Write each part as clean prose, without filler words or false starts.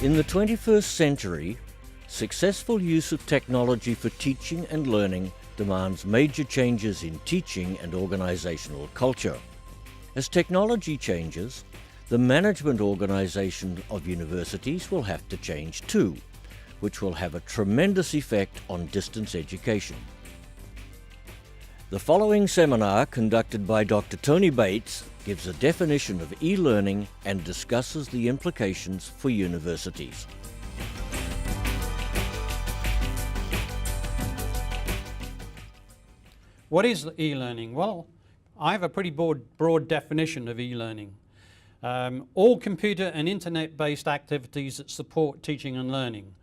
In the 21st century, successful use of technology for teaching and learning demands major changes in teaching and organizational culture. As technology changes, the management organization of universities will have to change too, which will have a tremendous effect on distance education. The following seminar, conducted by Dr. Tony Bates, gives a definition of e-learning and discusses the implications for universities. What is e-learning? Well, I have a pretty broad definition of e-learning. All computer and internet-based activities that support teaching and learning,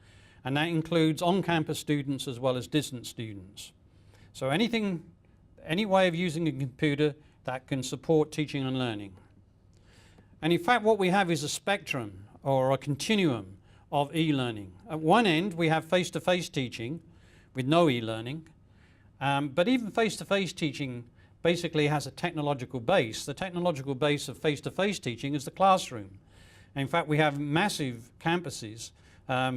and that includes on-campus students as well as distance students. So any way of using a computer that can support teaching and learning. And in fact, what we have is a spectrum or a continuum of e-learning. At one end, we have face-to-face teaching with no e-learning, but even face-to-face teaching basically has a technological base. The technological base of face-to-face teaching is the classroom. And in fact, we have massive campuses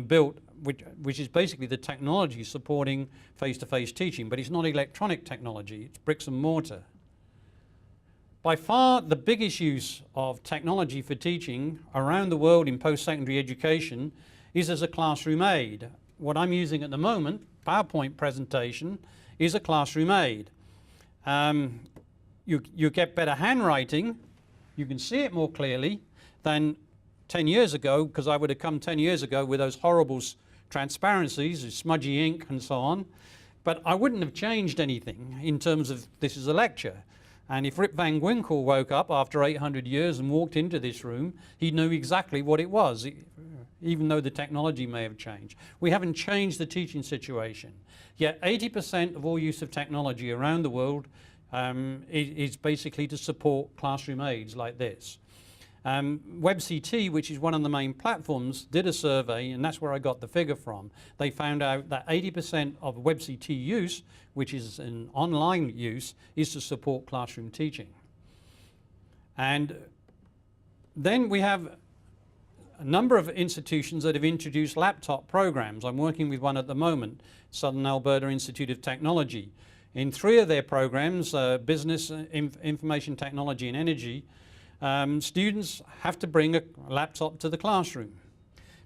built, which is basically the technology supporting face-to-face teaching, but it's not electronic technology, it's bricks and mortar. By far the biggest use of technology for teaching around the world in post-secondary education is as a classroom aid. What I'm using at the moment, PowerPoint presentation, is a classroom aid. You get better handwriting, you can see it more clearly than 10 years ago, because I would have come 10 years ago with those horrible transparencies, smudgy ink and so on, but I wouldn't have changed anything in terms of this is a lecture. And if Rip Van Winkle woke up after 800 years and walked into this room, he knew exactly what it was, even though the technology may have changed. We haven't changed the teaching situation. Yet 80% of all use of technology around the world is basically to support classroom aids like this. WebCT, which is one of the main platforms, did a survey, and that's where I got the figure from. They found out that 80% of WebCT use, which is an online use, is to support classroom teaching. And then we have a number of institutions that have introduced laptop programs. I'm working with one at the moment, Southern Alberta Institute of Technology. In 3 of their programs, business, information technology and energy, students have to bring a laptop to the classroom.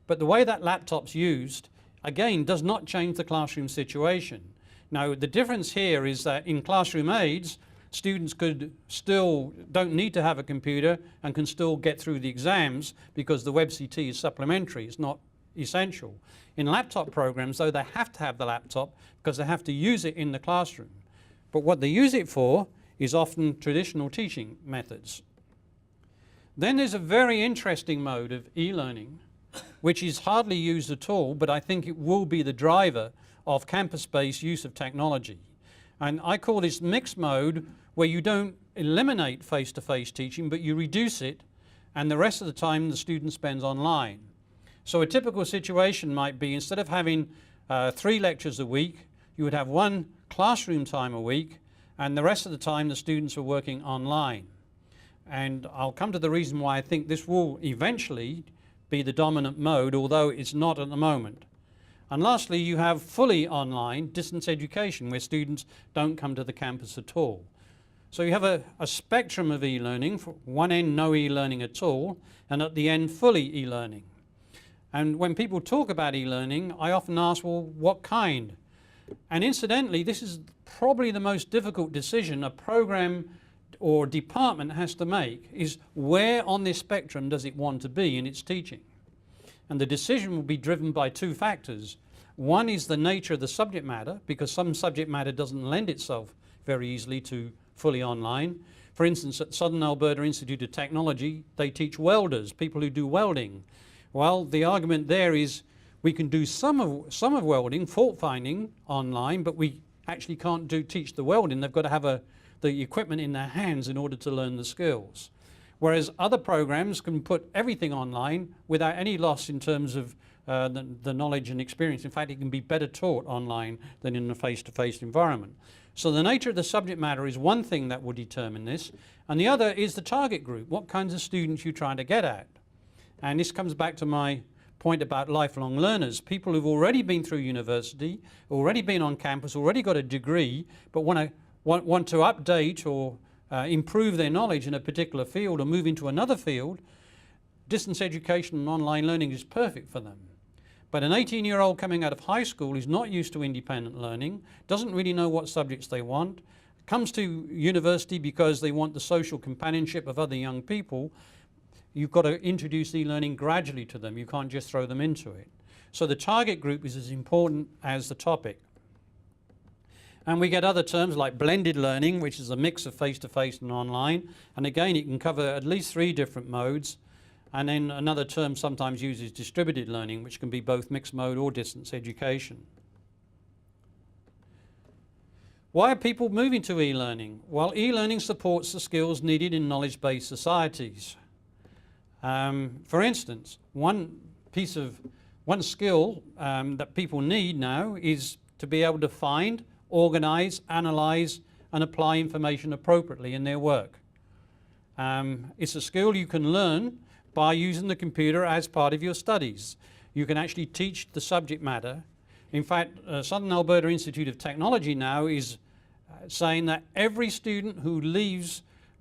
But the way that laptop's used, again, does not change the classroom situation. Now, the difference here is that in classroom aids, students don't need to have a computer and can still get through the exams because the WebCT is supplementary, it's not essential. In laptop programs, though, they have to have the laptop because they have to use it in the classroom. But what they use it for is often traditional teaching methods. Then there's a very interesting mode of e-learning, which is hardly used at all, but I think it will be the driver of campus-based use of technology. And I call this mixed mode, where you don't eliminate face-to-face teaching, but you reduce it, and the rest of the time the student spends online. So a typical situation might be, instead of having 3 lectures a week, you would have 1 classroom time a week, and the rest of the time the students are working online. And I'll come to the reason why I think this will eventually be the dominant mode, although it's not at the moment. And lastly, you have fully online distance education, where students don't come to the campus at all. So you have a spectrum of e-learning. For one end, no e-learning at all, and at the end, fully e-learning. And when people talk about e-learning, I often ask, well, what kind? And incidentally, this is probably the most difficult decision a program or department has to make, is where on this spectrum does it want to be in its teaching? And the decision will be driven by 2 factors. One is the nature of the subject matter, because some subject matter doesn't lend itself very easily to fully online. For instance, at Southern Alberta Institute of Technology, they teach welders, people who do welding. Well, the argument there is we can do some of welding, fault finding online, but we actually can't teach the welding. They've got to have the equipment in their hands in order to learn the skills. Whereas other programs can put everything online without any loss in terms of the knowledge and experience. In fact, it can be better taught online than in a face-to-face environment. So the nature of the subject matter is one thing that will determine this, and the other is the target group, what kinds of students you're trying to get at. And this comes back to my point about lifelong learners, people who've already been through university, already been on campus, already got a degree, but want to update or improve their knowledge in a particular field or move into another field, distance education and online learning is perfect for them. But an 18-year-old coming out of high school who's not used to independent learning, doesn't really know what subjects they want, comes to university because they want the social companionship of other young people, you've got to introduce e-learning gradually to them. You can't just throw them into it. So the target group is as important as the topic. And we get other terms like blended learning, which is a mix of face-to-face and online. And again, it can cover at least 3 different modes. And then another term sometimes used is distributed learning, which can be both mixed mode or distance education. Why are people moving to e-learning? Well, e-learning supports the skills needed in knowledge-based societies. For instance, one skill that people need now is to be able to find, organize, analyze, and apply information appropriately in their work. It's a skill you can learn by using the computer as part of your studies. You can actually teach the subject matter. In fact, Southern Alberta Institute of Technology now is saying that every student who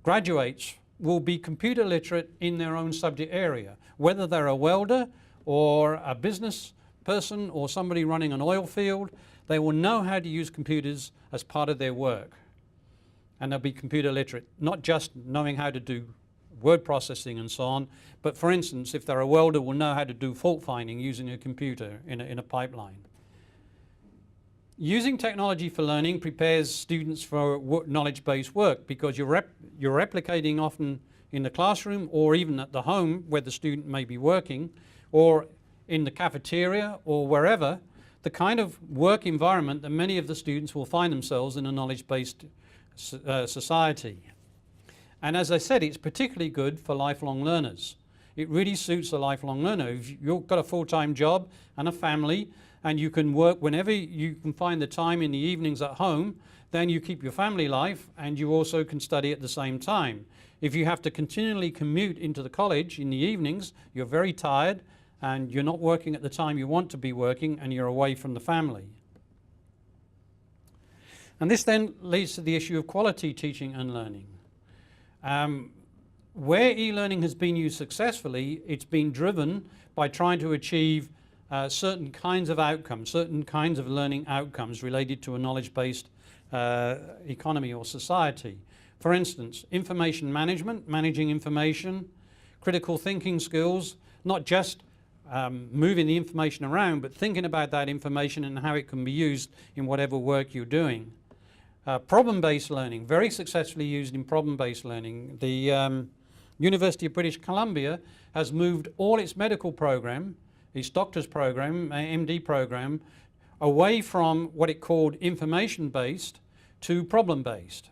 graduates, will be computer literate in their own subject area. Whether they're a welder or a business person or somebody running an oil field, they will know how to use computers as part of their work. And they'll be computer literate, not just knowing how to do word processing and so on, but for instance, if they're a welder, will know how to do fault finding using a computer in a pipeline. Using technology for learning prepares students for knowledge-based work because you're replicating often in the classroom or even at the home where the student may be working, or in the cafeteria or wherever, the kind of work environment that many of the students will find themselves in a knowledge-based society. And as I said, it's particularly good for lifelong learners. It really suits a lifelong learner. If you've got a full-time job and a family, and you can work whenever you can find the time in the evenings at home, then you keep your family life and you also can study at the same time. If you have to continually commute into the college in the evenings, you're very tired and you're not working at the time you want to be working and you're away from the family. And this then leads to the issue of quality teaching and learning. Where e-learning has been used successfully, it's been driven by trying to achieve certain kinds of outcomes, certain kinds of learning outcomes related to a knowledge-based economy or society. For instance, information management, managing information, critical thinking skills, not just moving the information around, but thinking about that information and how it can be used in whatever work you're doing. Problem-based learning, very successfully used in problem-based learning. The University of British Columbia has moved all its medical program, its doctor's program, MD program, away from what it called information-based to problem-based.